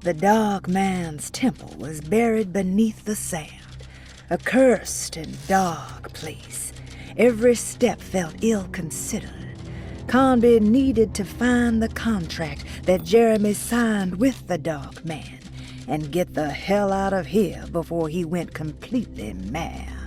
The Dog Man's temple was buried beneath the sand, a cursed and dark place. Every step felt ill-considered. Carnby needed to find the contract that Jeremy signed with the Dog Man and get the hell out of here before he went completely mad.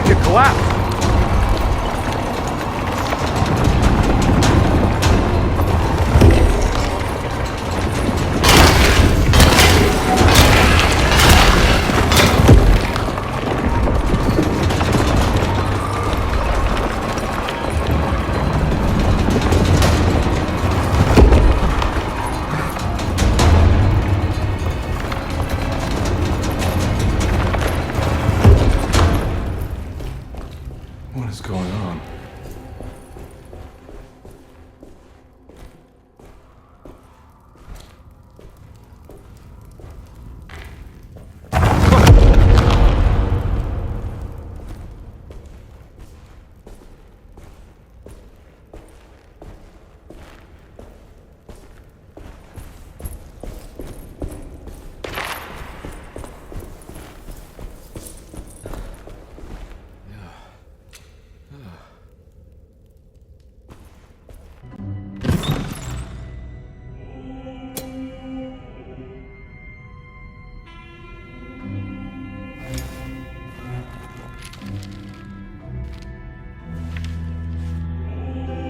to collapse. What is going on?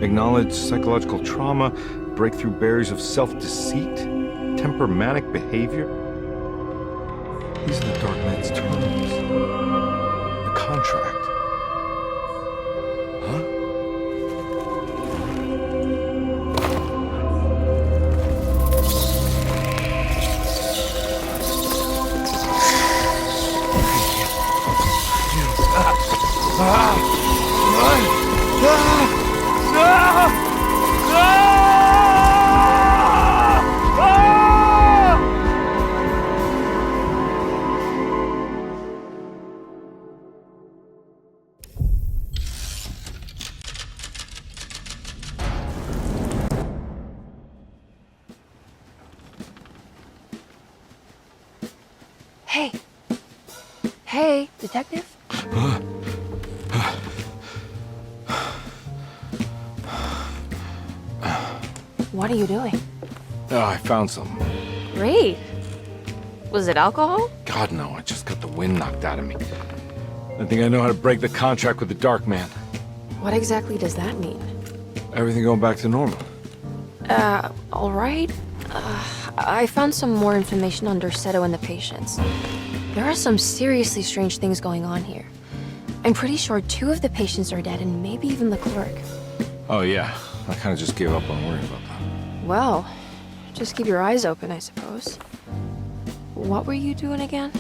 Acknowledge psychological trauma, break through barriers of self-deceit, temper manic behavior. These are the Dark Man's terms. The contract. Huh? Hey. Hey, detective? What are you doing? Oh, I found some. Great. Was it alcohol? God, no, I just got the wind knocked out of me. I think I know how to break the contract with the Dark Man. What exactly does that mean? Everything going back to normal. All right. I found some more information on Derceto and the patients. There are some seriously strange things going on here. I'm pretty sure 2 of the patients are dead and maybe even the clerk. Oh, yeah. I kind of just gave up on worrying about that. Well, just keep your eyes open, I suppose. What were you doing again?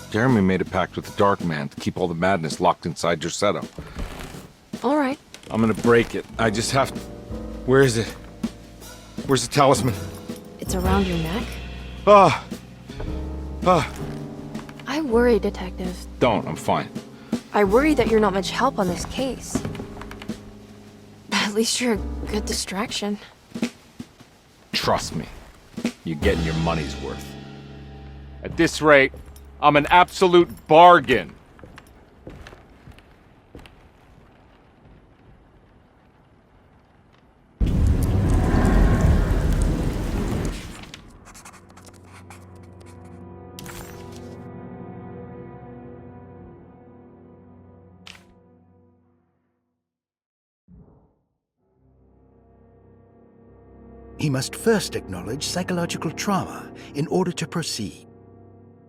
Jeremy made a pact with the Dark Man to keep all the madness locked inside Derceto. All right. I'm gonna break it. I just have to... Where is it? Where's the talisman? It's around your neck? I worry, Detective. Don't, I'm fine. I worry that you're not much help on this case. At least you're a good distraction. Trust me. You're getting your money's worth. At this rate, I'm an absolute bargain. He must first acknowledge psychological trauma in order to proceed.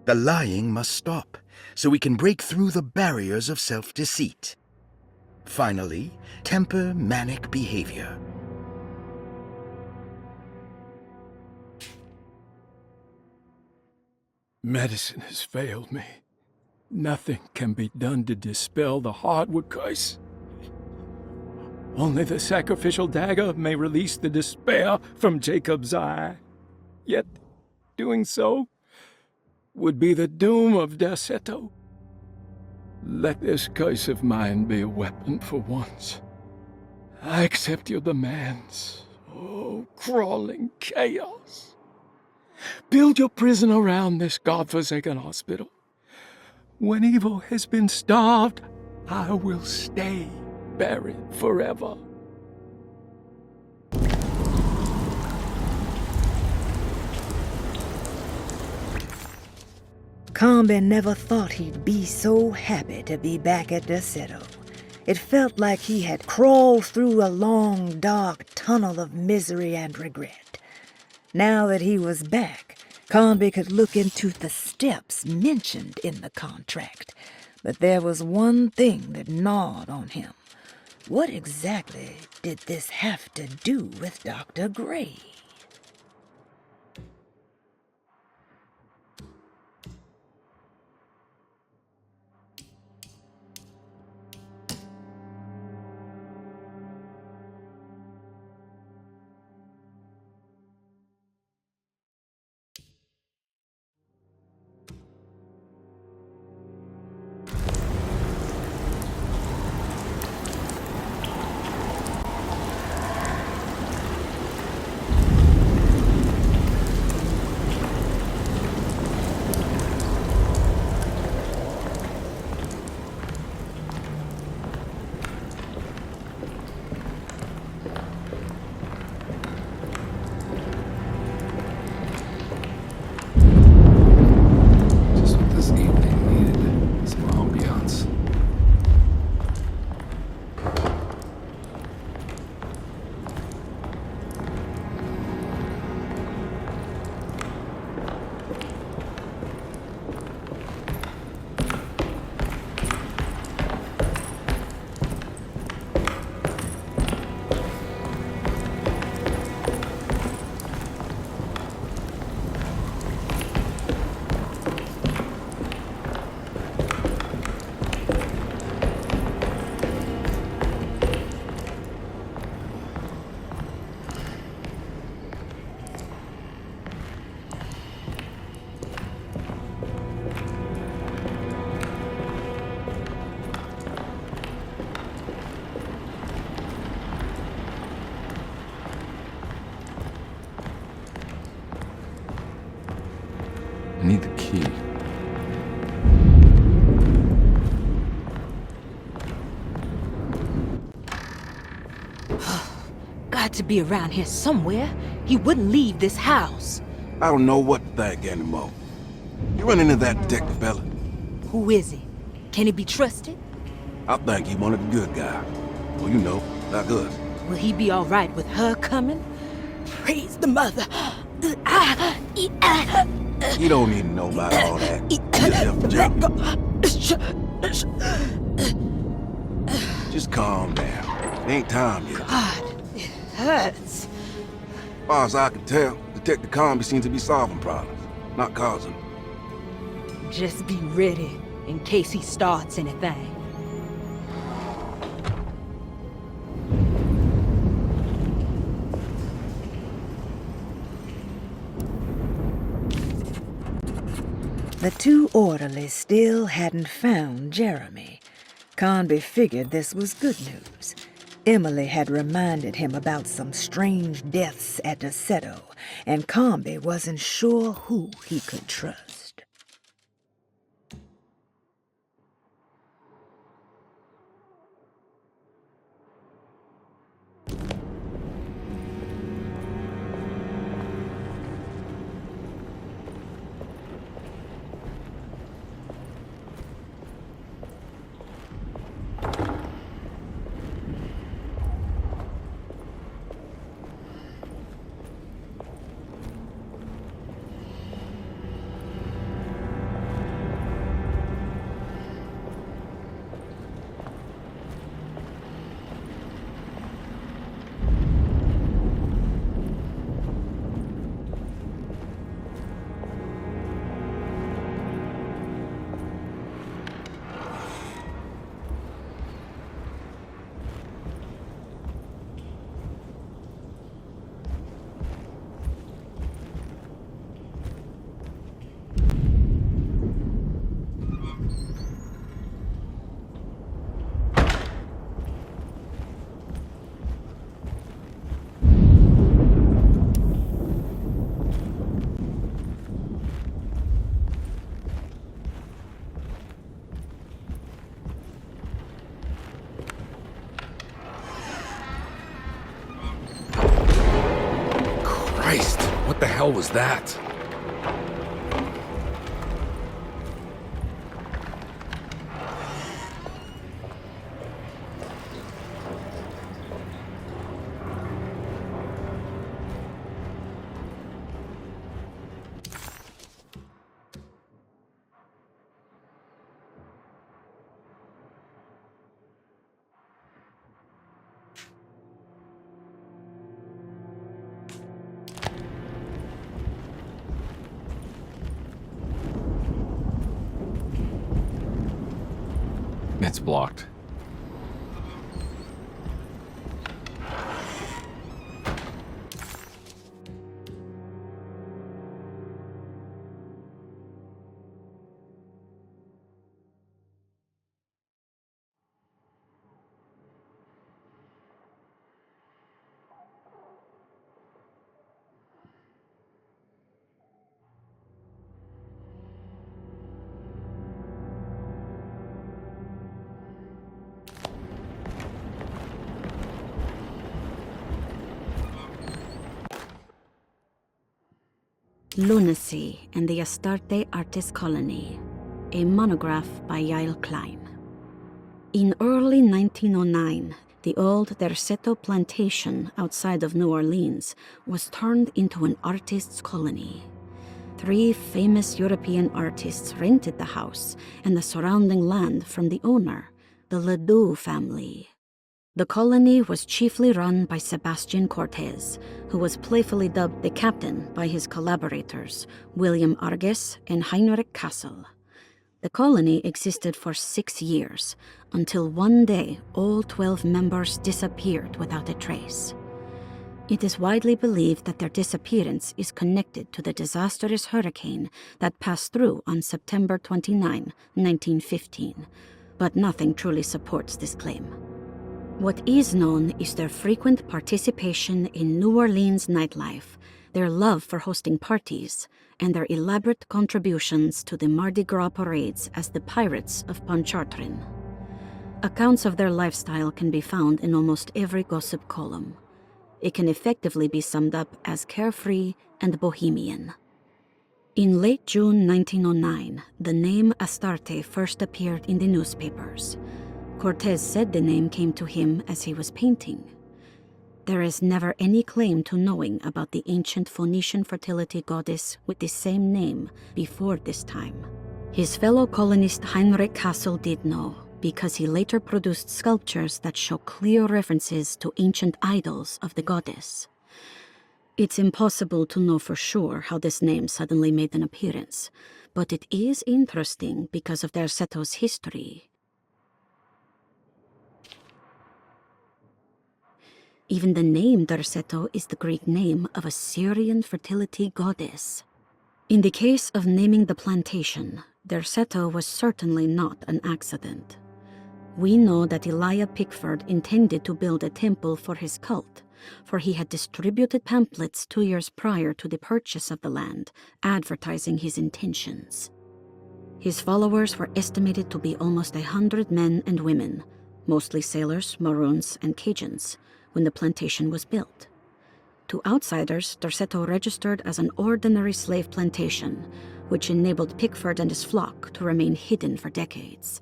The lying must stop, so we can break through the barriers of self-deceit. Finally, temper manic behavior. Medicine has failed me. Nothing can be done to dispel the hardwood curse. Only the sacrificial dagger may release the despair from Jacob's eye. Yet, doing so would be the doom of Derceto. Let this curse of mine be a weapon for once. I accept your demands. Oh, crawling chaos. Build your prison around this godforsaken hospital. When evil has been starved, I will stay buried forever. Carnby never thought he'd be so happy to be back at Derceto. It felt like he had crawled through a long, dark tunnel of misery and regret. Now that he was back, Carnby could look into the steps mentioned in the contract. But there was one thing that gnawed on him. What exactly did this have to do with Dr. Gray? I need the key. Got to be around here somewhere. He wouldn't leave this house. I don't know what to think anymore. You run into that detective fella? Who is he? Can he be trusted? I think he one of the good guys. Well, you know, like us. Will he be all right with her coming? Praise the mother. You don't need to know about all that. Just calm down. It ain't time yet. God, it hurts. As far as I can tell, Detective Carnby seems to be solving problems, not causing them. Just be ready in case he starts anything. The two orderlies still hadn't found Jeremy. Carnby figured this was good news. Emily had reminded him about some strange deaths at Derceto, and Carnby wasn't sure who he could trust. Christ, what the hell was that? It's blocked. Lunacy and the Astarte Artist Colony, a monograph by Yael Klein. In early 1909, the old Derceto plantation outside of New Orleans was turned into an artists' colony. 3 famous European artists rented the house and the surrounding land from the owner, the Ledoux family. The colony was chiefly run by Sebastian Cortez, who was playfully dubbed the captain by his collaborators, William Arges and Heinrich Kassel. The colony existed for 6 years, until one day all 12 members disappeared without a trace. It is widely believed that their disappearance is connected to the disastrous hurricane that passed through on September 29, 1915, but nothing truly supports this claim. What is known is their frequent participation in New Orleans nightlife, their love for hosting parties, and their elaborate contributions to the Mardi Gras parades as the Pirates of Pontchartrain. Accounts of their lifestyle can be found in almost every gossip column. It can effectively be summed up as carefree and bohemian. In late June 1909, the name Astarte first appeared in the newspapers. Cortez said the name came to him as he was painting. There is never any claim to knowing about the ancient Phoenician fertility goddess with the same name before this time. His fellow colonist Heinrich Kassel did know, because he later produced sculptures that show clear references to ancient idols of the goddess. It's impossible to know for sure how this name suddenly made an appearance, but it is interesting because of Derceto's history. Even the name Derceto is the Greek name of a Syrian fertility goddess. In the case of naming the plantation, Derceto was certainly not an accident. We know that Elijah Pickford intended to build a temple for his cult, for he had distributed pamphlets 2 years prior to the purchase of the land, advertising his intentions. His followers were estimated to be almost 100 men and women, mostly sailors, Maroons, and Cajuns, when the plantation was built. To outsiders, Derceto registered as an ordinary slave plantation, which enabled Pickford and his flock to remain hidden for decades.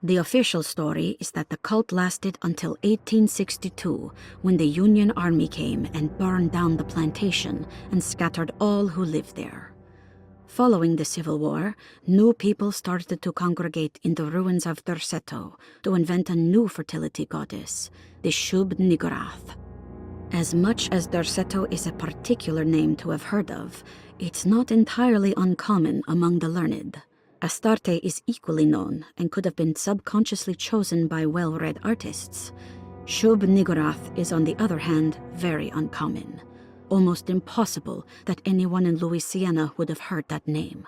The official story is that the cult lasted until 1862, when the Union Army came and burned down the plantation and scattered all who lived there. Following the Civil War, new people started to congregate in the ruins of Derceto to invent a new fertility goddess, the Shub Niggurath. As much as Derceto is a particular name to have heard of, it's not entirely uncommon among the learned. Astarte is equally known and could have been subconsciously chosen by well-read artists. Shub Niggurath is, on the other hand, very uncommon. Almost impossible that anyone in Louisiana would have heard that name.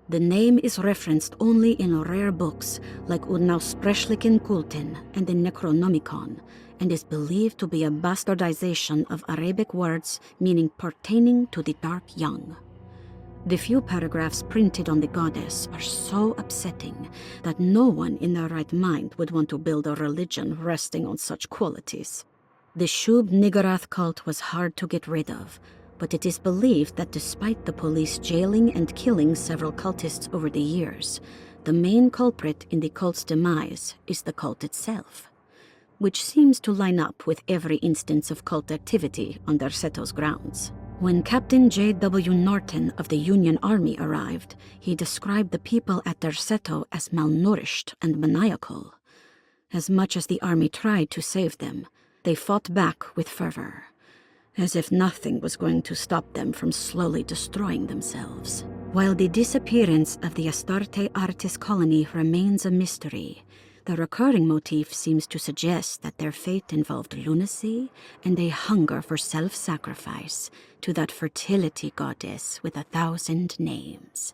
The name is referenced only in rare books like Unaussprechlichen Kulten and the Necronomicon, and is believed to be a bastardization of Arabic words meaning pertaining to the dark young. The few paragraphs printed on the goddess are so upsetting that no one in their right mind would want to build a religion resting on such qualities. The Shub Niggurath cult was hard to get rid of, but it is believed that despite the police jailing and killing several cultists over the years, the main culprit in the cult's demise is the cult itself, which seems to line up with every instance of cult activity on Derceto's grounds. When Captain J.W. Norton of the Union Army arrived, he described the people at Derceto as malnourished and maniacal. As much as the army tried to save them, they fought back with fervor, as if nothing was going to stop them from slowly destroying themselves. While the disappearance of the Astarte artist colony remains a mystery, the recurring motif seems to suggest that their fate involved lunacy and a hunger for self-sacrifice to that fertility goddess with 1,000 names.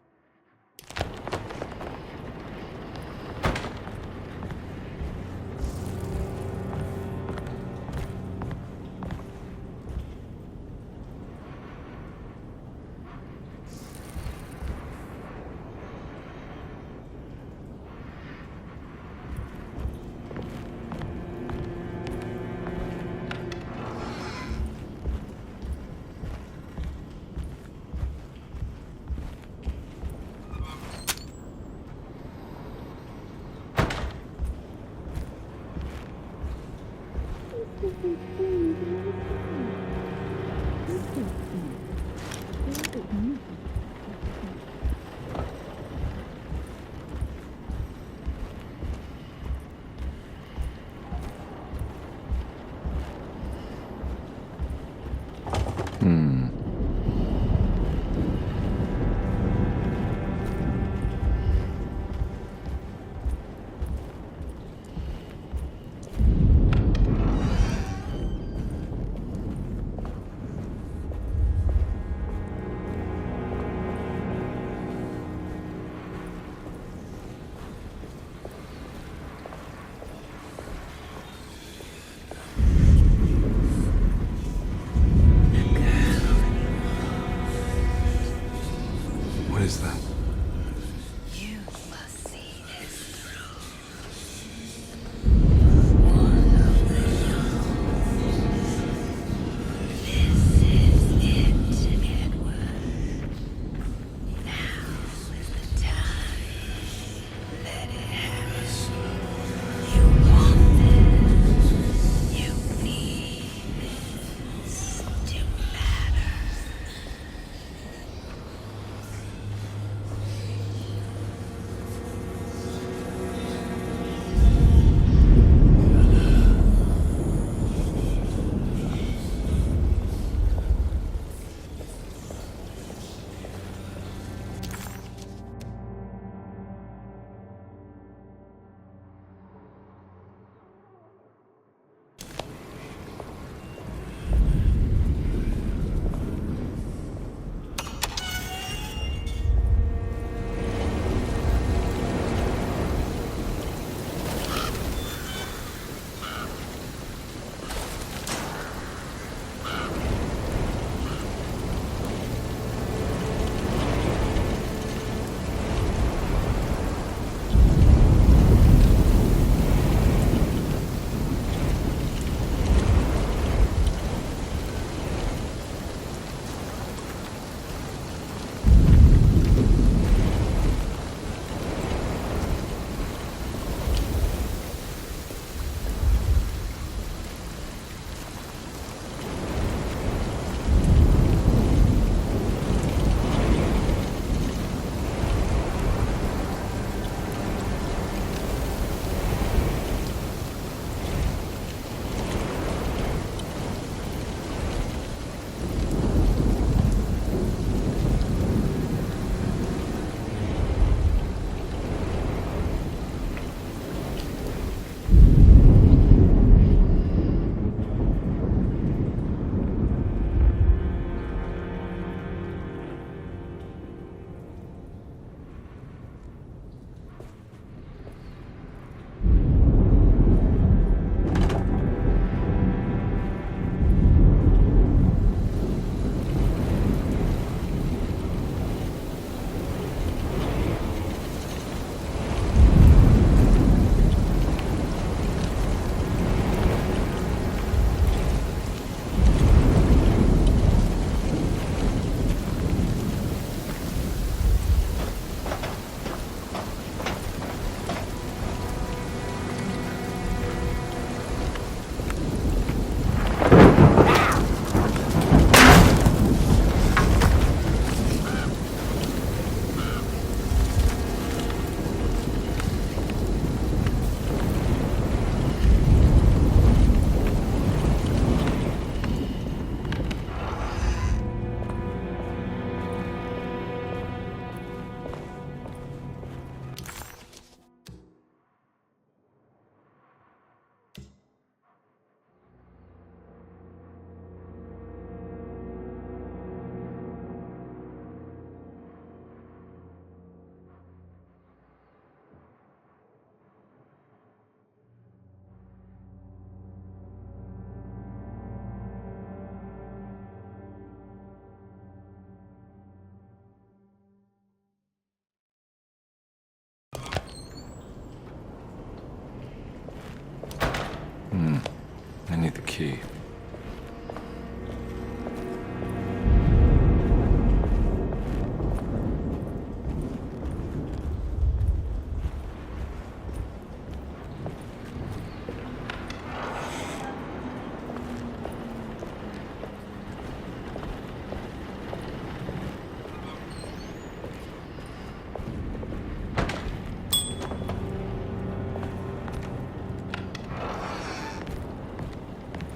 need the key.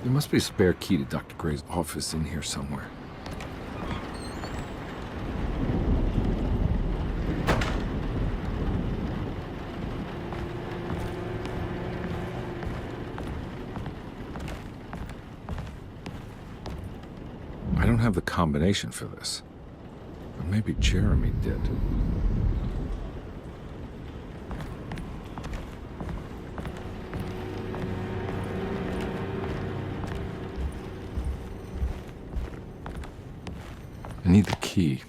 There must be a spare key to Dr. Gray's office in here somewhere. I don't have the combination for this, but maybe Jeremy did. I need the key.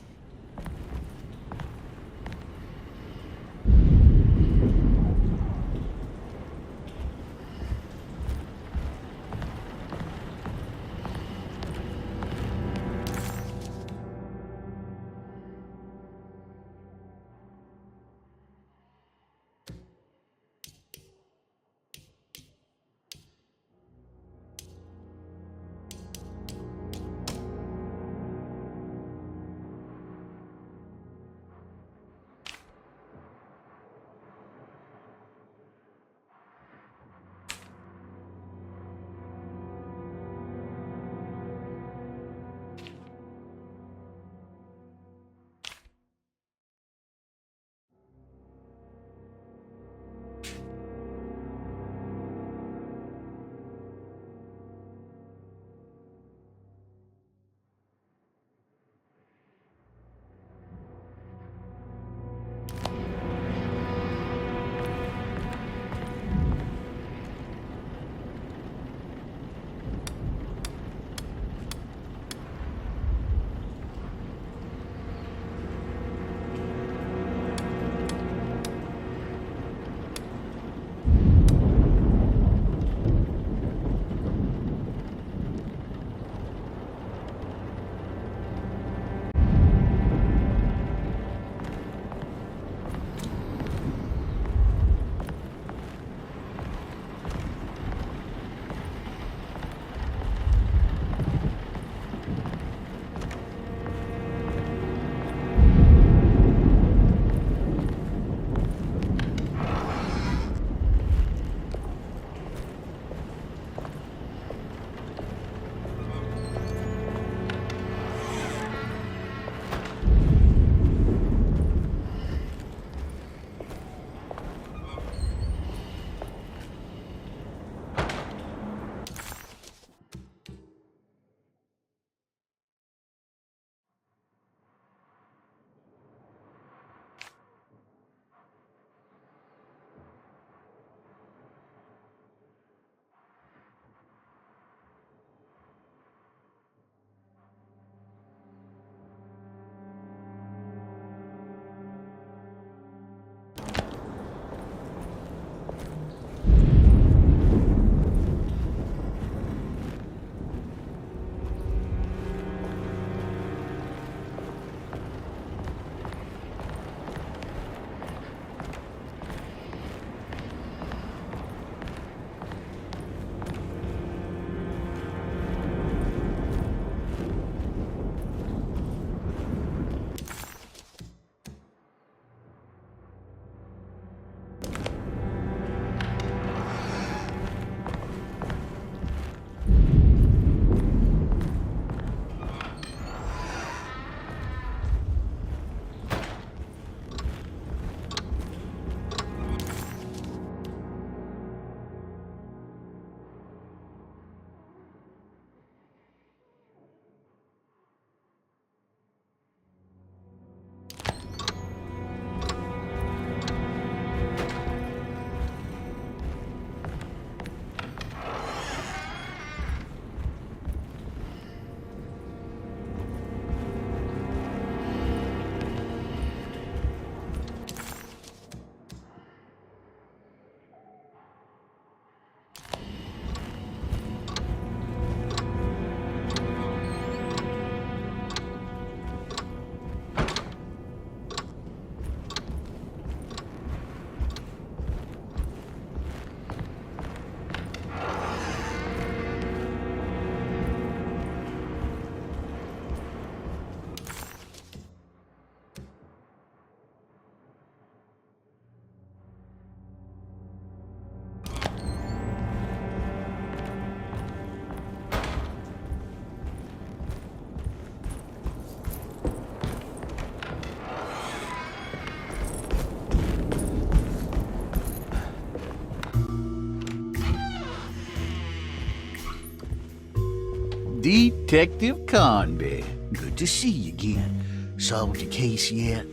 Detective Carnby. Good to see you again. Solved your case yet?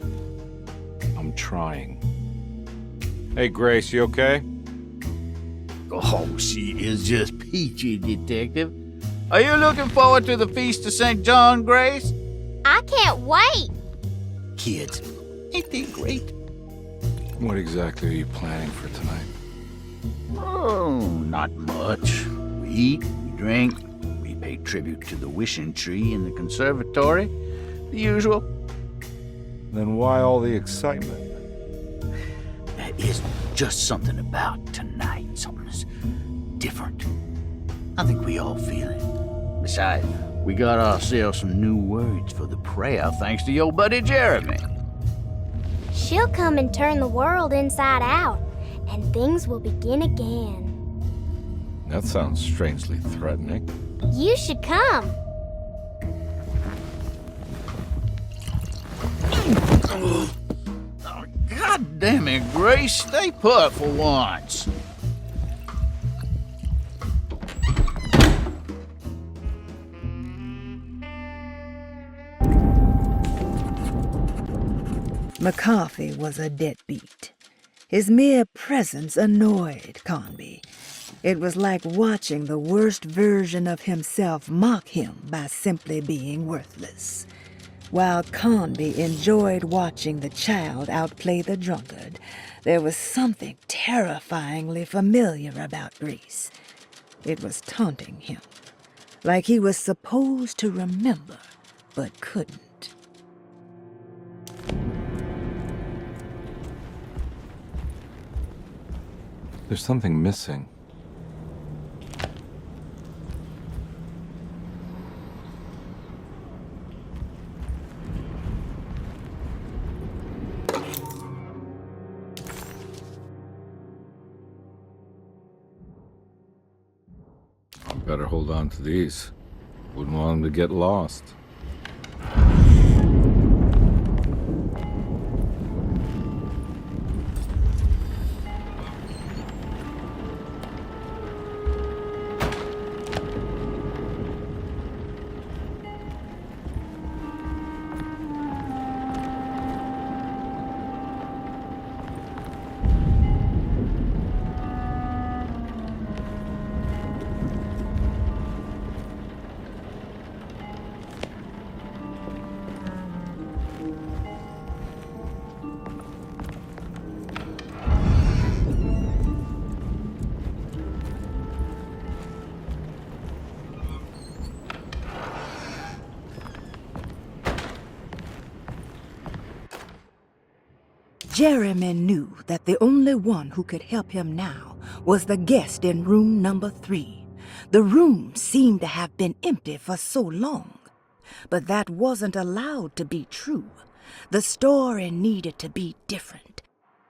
I'm trying. Hey, Grace, you okay? Oh, she is just peachy, Detective. Are you looking forward to the Feast of St. John, Grace? I can't wait. Kids, ain't they great? What exactly are you planning for tonight? Oh, not much. We eat, we drink, we pay tribute to the wishing tree in the conservatory. The usual. Then why all the excitement? There is just something about tonight. Something's different. I think we all feel it. Besides, we got ourselves some new words for the prayer thanks to your buddy Jeremy. She'll come and turn the world inside out, and things will begin again. That sounds strangely threatening. You should come. God damn it, Grace. Stay put for once. McCarthy was a deadbeat. His mere presence annoyed Carnby. It was like watching the worst version of himself mock him by simply being worthless. While Carnby enjoyed watching the child outplay the drunkard, there was something terrifyingly familiar about Grace. It was taunting him, like he was supposed to remember, but couldn't. There's something missing. I better hold on to these. Wouldn't want them to get lost. Jeremy knew that the only one who could help him now was the guest in room number 3. The room seemed to have been empty for so long. But that wasn't allowed to be true. The story needed to be different.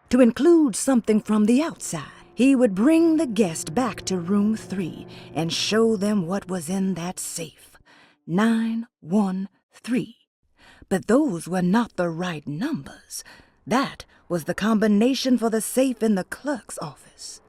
To include something from the outside, he would bring the guest back to room 3 and show them what was in that safe. 913. But those were not the right numbers. That was the combination for the safe in the clerk's office.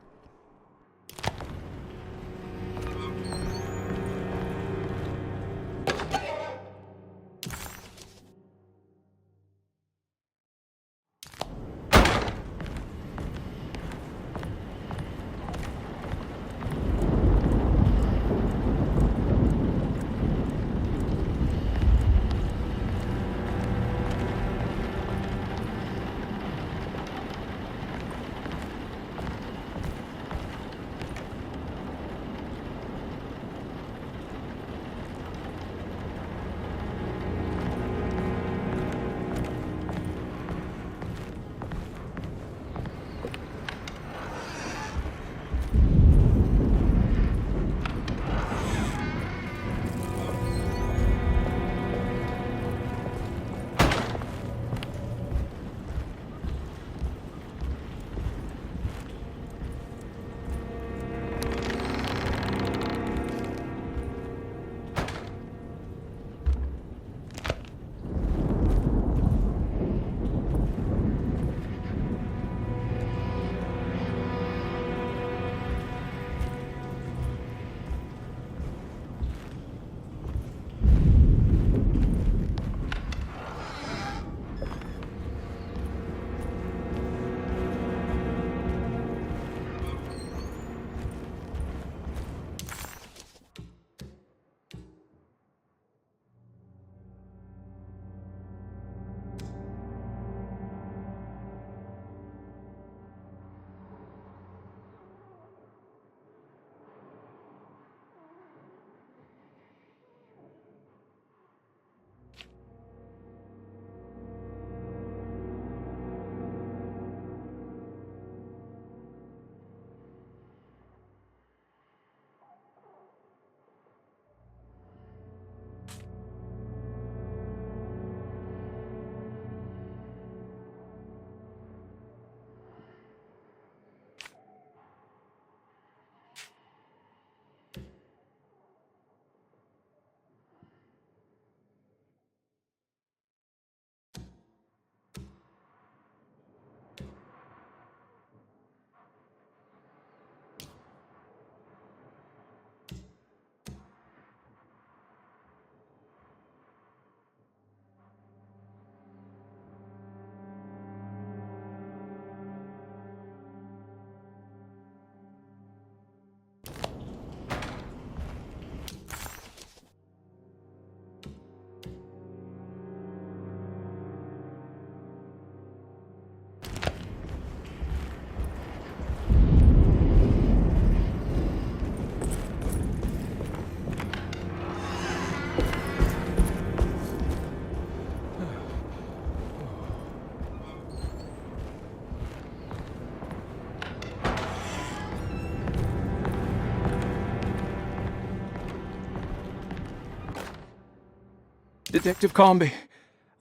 Detective Carnby,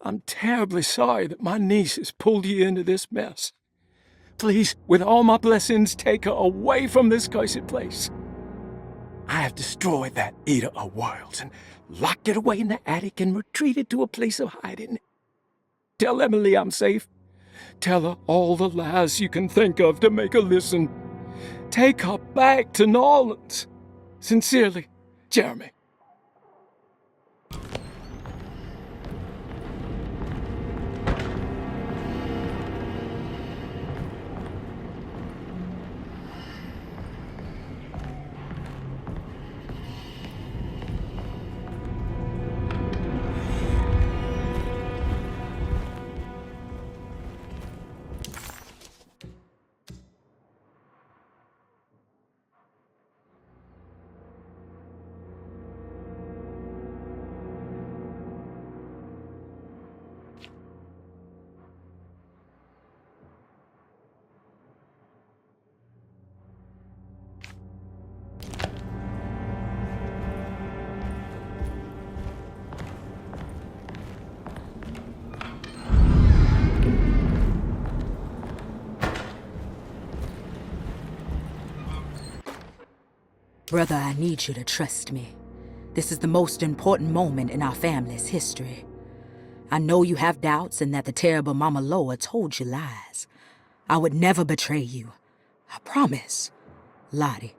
I'm terribly sorry that my niece has pulled you into this mess. Please, with all my blessings, take her away from this cursed place. I have destroyed that eater of worlds and locked it away in the attic and retreated to a place of hiding. Tell Emily I'm safe. Tell her all the lies you can think of to make her listen. Take her back to New Orleans. Sincerely, Jeremy. Brother, I need you to trust me. This is the most important moment in our family's history. I know you have doubts and that the terrible Mama Loa told you lies. I would never betray you. I promise. Lottie.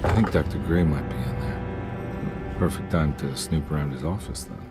I think Dr. Gray might be in there. Perfect time to snoop around his office, then.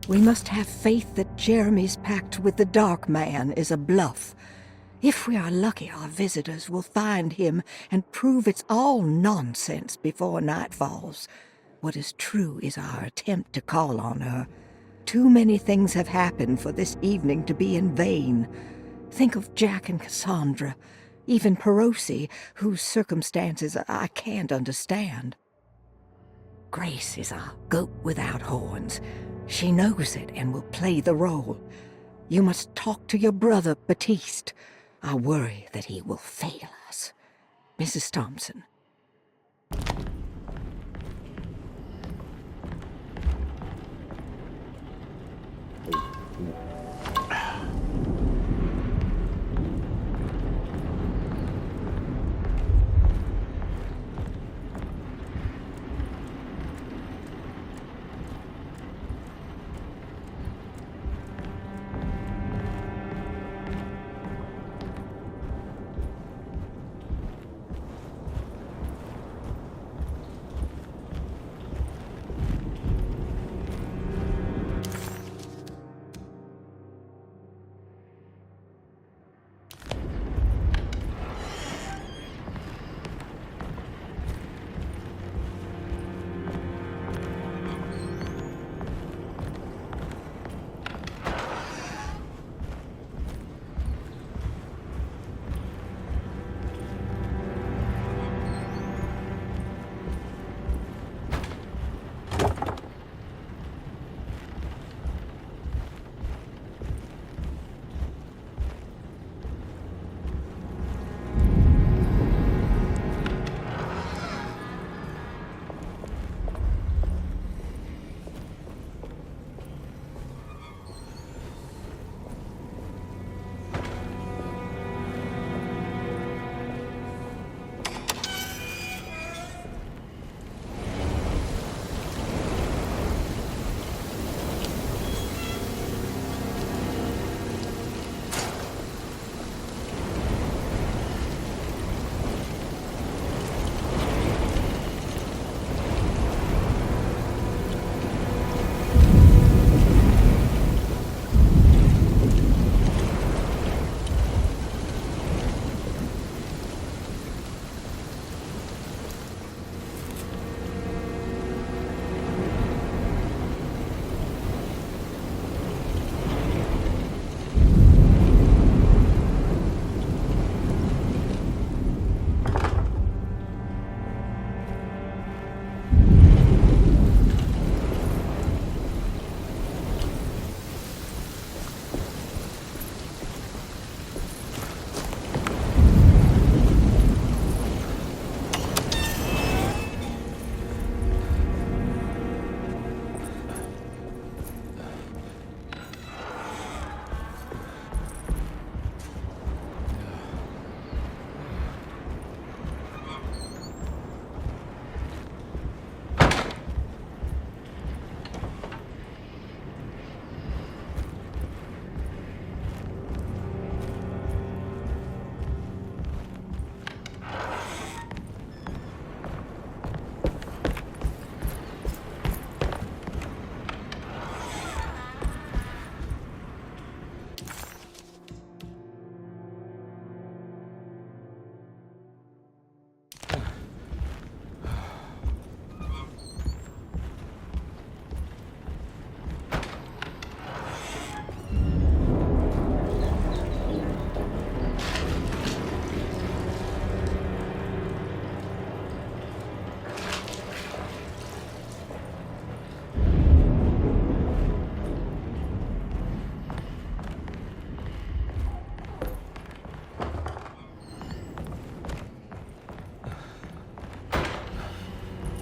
We must have faith that Jeremy's pact with the Dark Man is a bluff. If we are lucky, our visitors will find him and prove it's all nonsense before night falls. What is true is our attempt to call on her. Too many things have happened for this evening to be in vain. Think of Jack and Cassandra, even Perosi, whose circumstances I can't understand. Grace is a goat without horns. She knows it and will play the role. You must talk to your brother, Batiste. I worry that he will fail us. Mrs. Thompson.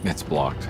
It's blocked.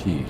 key.